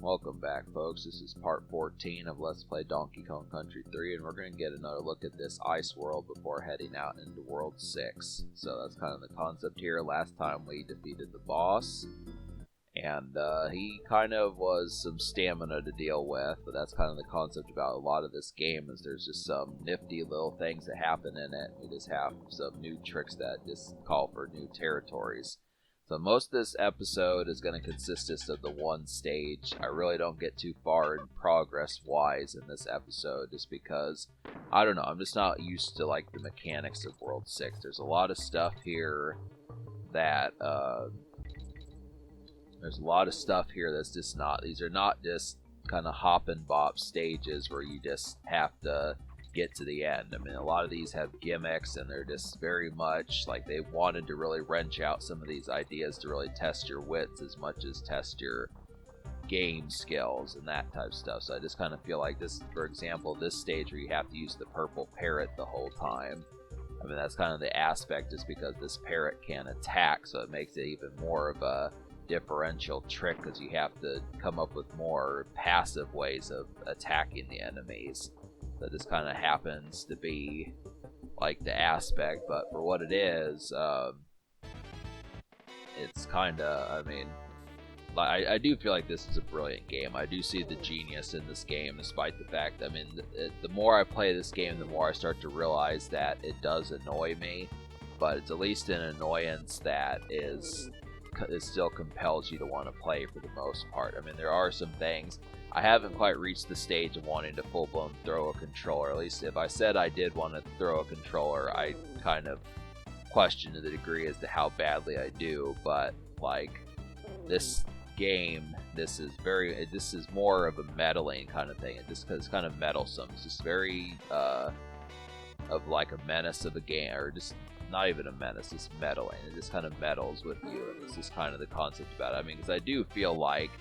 Welcome back, folks. This is part 14 of Let's Play Donkey Kong Country 3, and we're going to get another look at this ice world before heading out into World 6. So that's kind of the concept here. Last time we defeated the boss, and he kind of was some stamina to deal with, but that's kind of the concept about a lot of this game, is there's just some nifty little things that happen in it. We just have some new tricks that just call for new territories. So most of this episode is going to consist just of the one stage. I really don't get too far in progress-wise in this episode just because, I don't know, I'm just not used to like the mechanics of World 6. There's a lot of stuff here that, that's just not, these are not just kind of hop and bop stages where you just have to get to the end. I mean, a lot of these have gimmicks, and they're just very much like they wanted to really wrench out some of these ideas to really test your wits as much as test your game skills and that type of stuff. So I just kind of feel like this, for example, this stage where you have to use the purple parrot the whole time. I mean, that's kind of the aspect, is because this parrot can attack, so it makes it even more of a differential trick, because you have to come up with more passive ways of attacking the enemies. That this kind of happens to be like the aspect, but for what it is, it's kind of, I mean, I do feel like this is a brilliant game. I do see the genius in this game, despite the fact, I mean, the more I play this game, the more I start to realize that it does annoy me, but it's at least an annoyance that it still compels you to want to play for the most part. I mean, there are some things. I haven't quite reached the stage of wanting to full-blown throw a controller. At least if I said I did want to throw a controller, I kind of question to the degree as to how badly I do. But like this game, this is more of a meddling kind of thing. It's kind of meddlesome. It's just very of like a menace of a game, or just not even a menace, it's meddling. It just kind of meddles with you, and it's just kind of the concept about it. I mean, because I do feel like,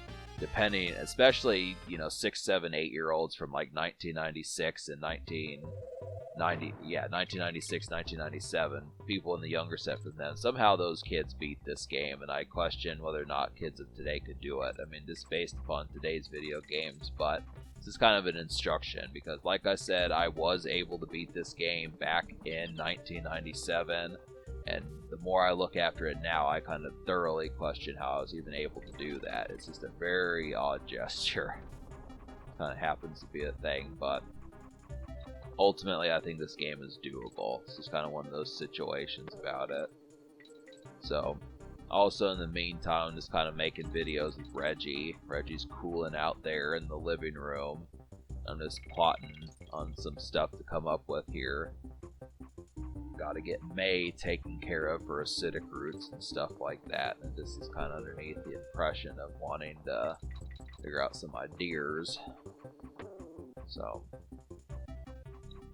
depending, especially, 6, 7, 8-year-olds from like 1996 and 1996, 1997, people in the younger set from then, somehow those kids beat this game, and I question whether or not kids of today could do it. I mean, just based upon today's video games, but this is kind of an instruction, because like I said, I was able to beat this game back in 1997, and the more I look after it now, I kind of thoroughly question how I was even able to do that. It's just a very odd gesture. Kind of happens to be a thing, but ultimately I think this game is doable. It's just kind of one of those situations about it. So, also in the meantime, I'm just kind of making videos with Reggie. Reggie's cooling out there in the living room. I'm just plotting on some stuff to come up with here. Gotta get May taken care of for acidic roots and stuff like that, and this is kind of underneath the impression of wanting to figure out some ideas. So,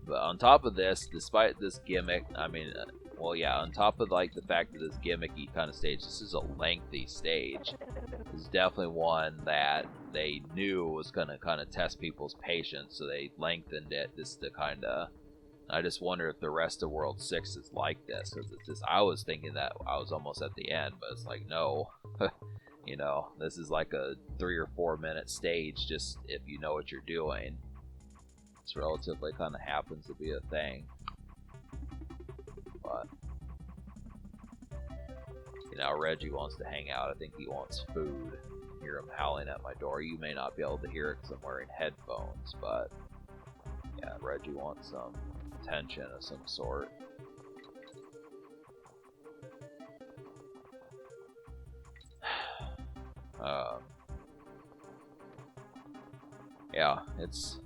but on top of this, despite this gimmick, I mean, on top of like the fact that this gimmicky kind of stage, this is a lengthy stage. This is definitely one that they knew was gonna kind of test people's patience, so they lengthened it just to kind of. I just wonder if the rest of World 6 is like this, because it's just, I was thinking that I was almost at the end, but it's like, no, this is like a 3 or 4 minute stage, just if you know what you're doing. It's relatively kind of happens to be a thing, but, Reggie wants to hang out. I think he wants food. I hear him howling at my door. You may not be able to hear it because I'm wearing headphones, but yeah, Reggie wants some attention of some sort. Yeah, it's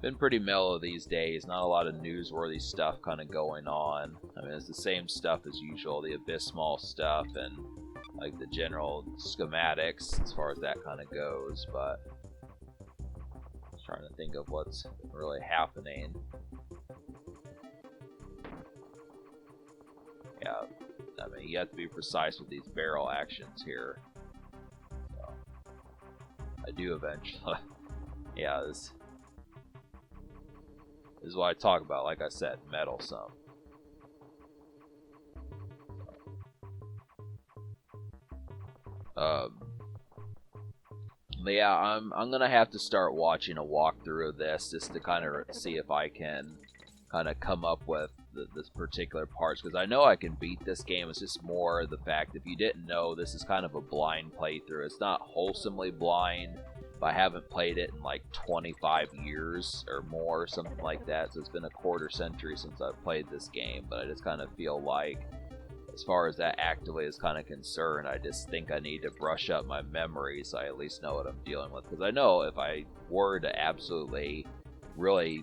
been pretty mellow these days. Not a lot of newsworthy stuff kind of going on. I mean, it's the same stuff as usual, the abysmal stuff and like the general schematics as far as that kind of goes, but I'm trying to think of what's really happening. Yeah, I mean, you have to be precise with these barrel actions here. So, I do eventually. Yeah, this is what I talk about, like I said, meddlesome. But yeah, I'm gonna have to start watching a walkthrough of this just to kind of see if I can kind of come up with this particular parts, because I know I can beat this game. It's just more the fact, if you didn't know, this is kind of a blind playthrough. It's not wholesomely blind, but I haven't played it in like 25 years or more, something like that. So it's been a quarter century since I've played this game, but I just kind of feel like, as far as that actively is kind of concerned, I just think I need to brush up my memory so I at least know what I'm dealing with. Because I know if I were to absolutely really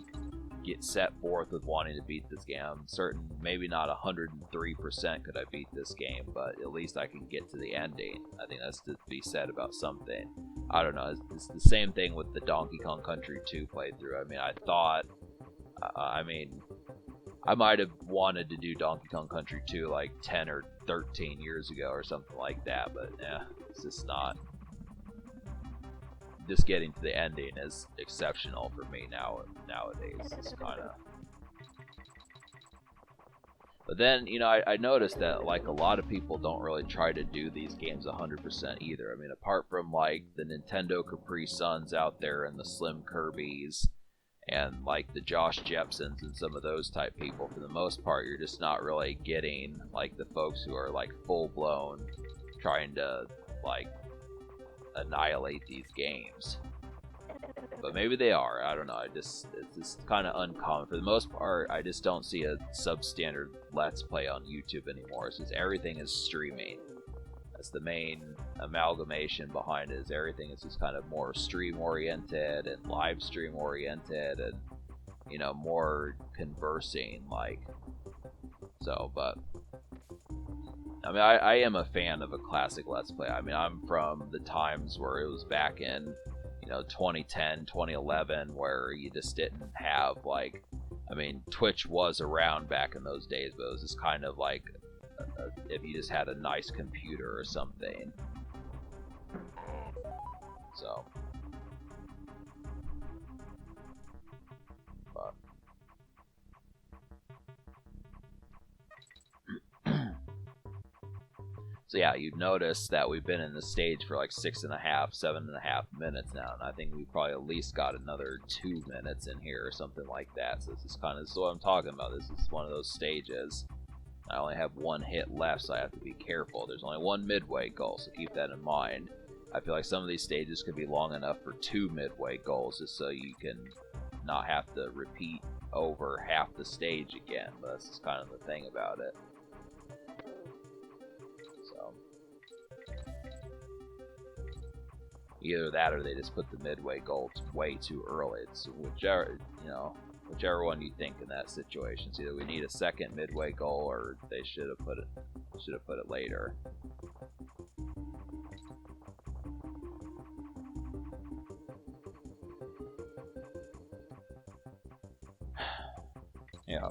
get set forth with wanting to beat this game, I'm certain maybe not 103% could I beat this game, but at least I can get to the ending. I think that's to be said about something. I don't know, it's the same thing with the Donkey Kong Country 2 playthrough. I mean, I thought, I might have wanted to do Donkey Kong Country 2 like 10 or 13 years ago or something like that, but yeah, it's just not. Just getting to the ending is exceptional for me nowadays. It's kind of. But then, you know, I noticed that like a lot of people don't really try to do these games 100% either. I mean, apart from like the Nintendo Capri Suns out there and the Slim Kirbys and like the Josh Jepsons and some of those type people, for the most part, you're just not really getting like the folks who are like full blown trying to like annihilate these games. But maybe they are. I don't know. It's just kind of uncommon. For the most part, I just don't see a substandard Let's Play on YouTube anymore. Since everything is streaming. That's the main amalgamation behind it. Is everything is just kind of more stream oriented and live stream oriented, and you know, more conversing like. So, but I mean, I am a fan of a classic Let's Play. I mean, I'm from the times where it was back in, you know, 2010, 2011, where you just didn't have, like, I mean, Twitch was around back in those days, but it was just kind of like, if you just had a nice computer or something. So. But. So yeah, you'd notice that we've been in the stage for like 6.5, 7.5 minutes now, and I think we've probably at least got another 2 minutes in here or something like that. So this is what I'm talking about. This is one of those stages. I only have one hit left, so I have to be careful. There's only one midway goal, so keep that in mind. I feel like some of these stages could be long enough for 2 midway goals, just so you can not have to repeat over half the stage again. But that's just kind of the thing about it. Either that, or they just put the midway goal way too early. It's whichever one you think in that situation. It's either we need a second midway goal, or they should have put it later. Yeah.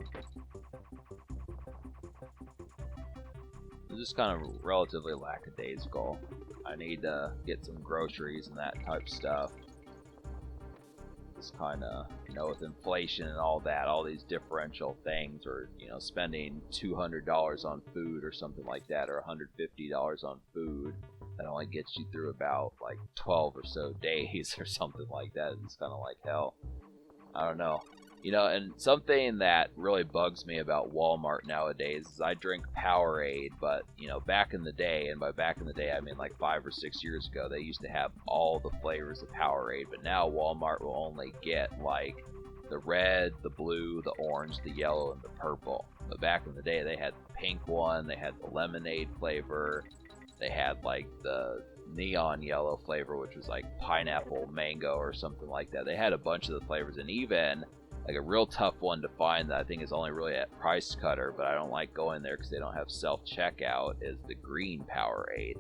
It's just kind of relatively lackadaisical. I need to get some groceries and that type stuff. Just kind of, you know, with inflation and all that, all these differential things, or, you know, spending $200 on food or something like that, or $150 on food, that only gets you through about like 12 or so days or something like that. It's kind of like hell. I don't know. You know, and something that really bugs me about Walmart nowadays is I drink Powerade, but, you know, back in the day, and by back in the day I mean like 5 or 6 years ago, they used to have all the flavors of Powerade, but now Walmart will only get like the red, the blue, the orange, the yellow, and the purple. But back in the day they had the pink one, they had the lemonade flavor, they had like the neon yellow flavor, which was like pineapple mango or something like that. They had a bunch of the flavors, and even like a real tough one to find that I think is only really at Price Cutter, but I don't like going there because they don't have self-checkout, is the green Powerade.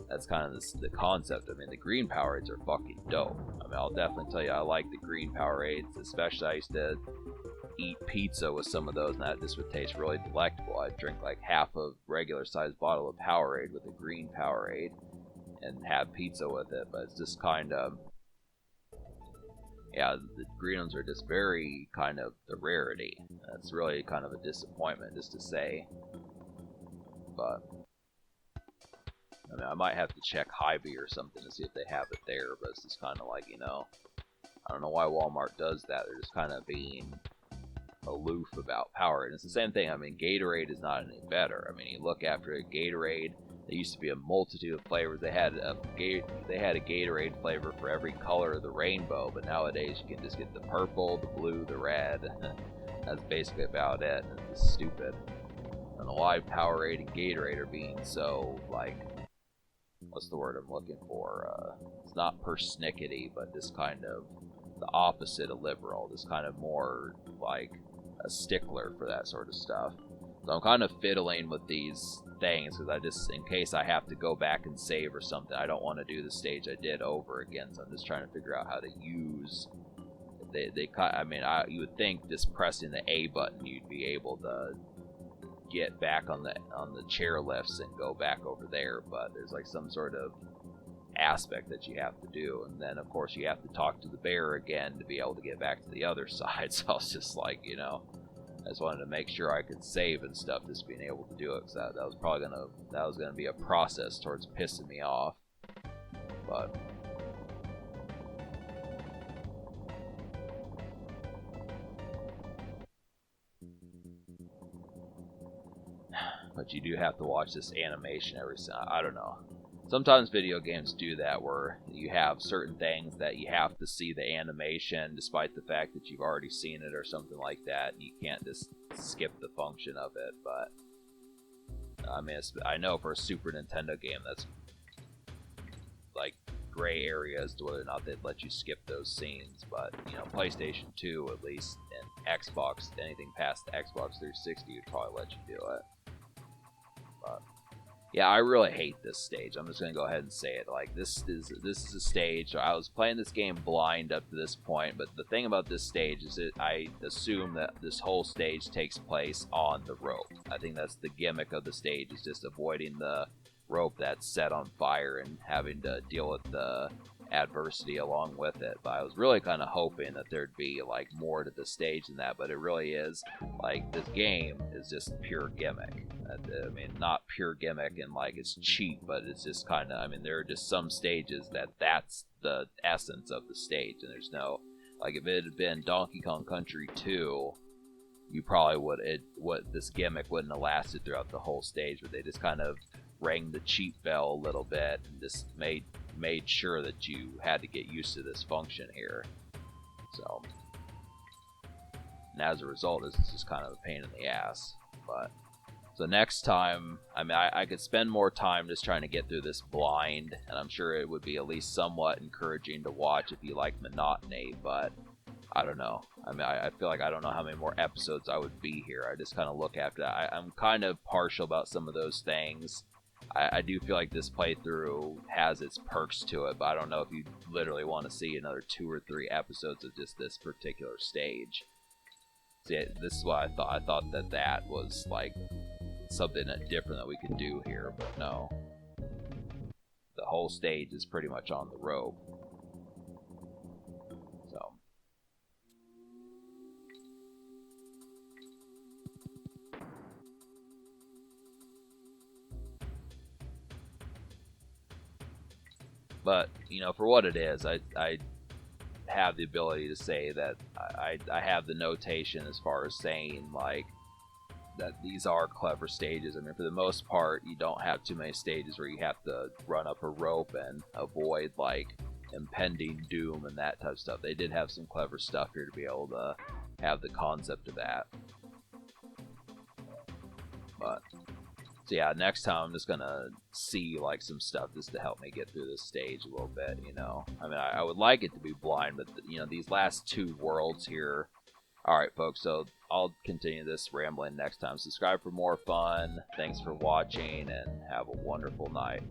That's kind of the concept. I mean, the green Powerades are fucking dope. I mean, I'll definitely tell you I like the green Powerades, especially I used to eat pizza with some of those, and that just would taste really delectable. I'd drink like half a regular sized bottle of Powerade with a green Powerade and have pizza with it, but it's just kind of, yeah, the green ones are just very kind of the rarity. That's really kind of a disappointment, just to say. But I mean, I might have to check Hy-Vee or something to see if they have it there, but it's just kind of like, you know, I don't know why Walmart does that. They're just kind of being aloof about Powerade. And it's the same thing. I mean, Gatorade is not any better. I mean, you look after a Gatorade, there used to be a multitude of flavors. They had a Gatorade flavor for every color of the rainbow, but nowadays you can just get the purple, the blue, the red. That's basically about it. It's just stupid. I don't know why Powerade and Gatorade are being so, like, what's the word I'm looking for? It's not persnickety, but just kind of the opposite of liberal. Just kind of more like a stickler for that sort of stuff. So I'm kind of fiddling with these things because I just, in case I have to go back and save or something, I don't want to do the stage I did over again. So I'm just trying to figure out how to use. I mean, you would think just pressing the A button, you'd be able to get back on the chair lifts and go back over there, but there's like some sort of aspect that you have to do, and then of course you have to talk to the bear again to be able to get back to the other side. So I was just like, you know, I just wanted to make sure I could save and stuff, just being able to do it, because that was probably gonna be a process towards pissing me off. But you do have to watch this animation every time. I don't know. Sometimes video games do that, where you have certain things that you have to see the animation despite the fact that you've already seen it or something like that. You can't just skip the function of it. But I mean, I know for a Super Nintendo game that's like gray area as to whether or not they'd let you skip those scenes. But you know, PlayStation 2 at least, and Xbox, anything past the Xbox 360 would probably let you do it. But yeah, I really hate this stage. I'm just gonna go ahead and say it. Like, this is a stage. I was playing this game blind up to this point, but the thing about this stage is that I assume that this whole stage takes place on the rope. I think that's the gimmick of the stage, is just avoiding the rope that's set on fire and having to deal with the adversity along with it. But I was really kind of hoping that there'd be like more to the stage than that, but it really is like, this game is just pure gimmick. I mean, not pure gimmick and like it's cheap, but it's just kind of, I mean, there are just some stages that's the essence of the stage, and there's no, like, if it had been Donkey Kong Country 2, you probably this gimmick wouldn't have lasted throughout the whole stage, but they just kind of rang the cheap bell a little bit and just made sure that you had to get used to this function here. So, and as a result, this is just kind of a pain in the ass. But so next time, I mean, I could spend more time just trying to get through this blind, and I'm sure it would be at least somewhat encouraging to watch if you like monotony, but I don't know. I mean, I feel like I don't know how many more episodes I would be here. I just kind of look after that. I'm kind of partial about some of those things. I do feel like this playthrough has its perks to it, but I don't know if you literally want to see another 2 or 3 episodes of just this particular stage. See, this is what I thought. I thought that was like something different that we could do here, but no. The whole stage is pretty much on the rope. So. But, you know, for what it is, I have the ability to say that I have the notation as far as saying, like, that these are clever stages. I mean, for the most part, you don't have too many stages where you have to run up a rope and avoid, like, impending doom and that type of stuff. They did have some clever stuff here to be able to have the concept of that. But, so yeah, next time I'm just gonna see, like, some stuff just to help me get through this stage a little bit, you know? I mean, I would like it to be blind, but, you know, these last 2 worlds here. Alright, folks, so I'll continue this rambling next time. Subscribe for more fun. Thanks for watching, and have a wonderful night.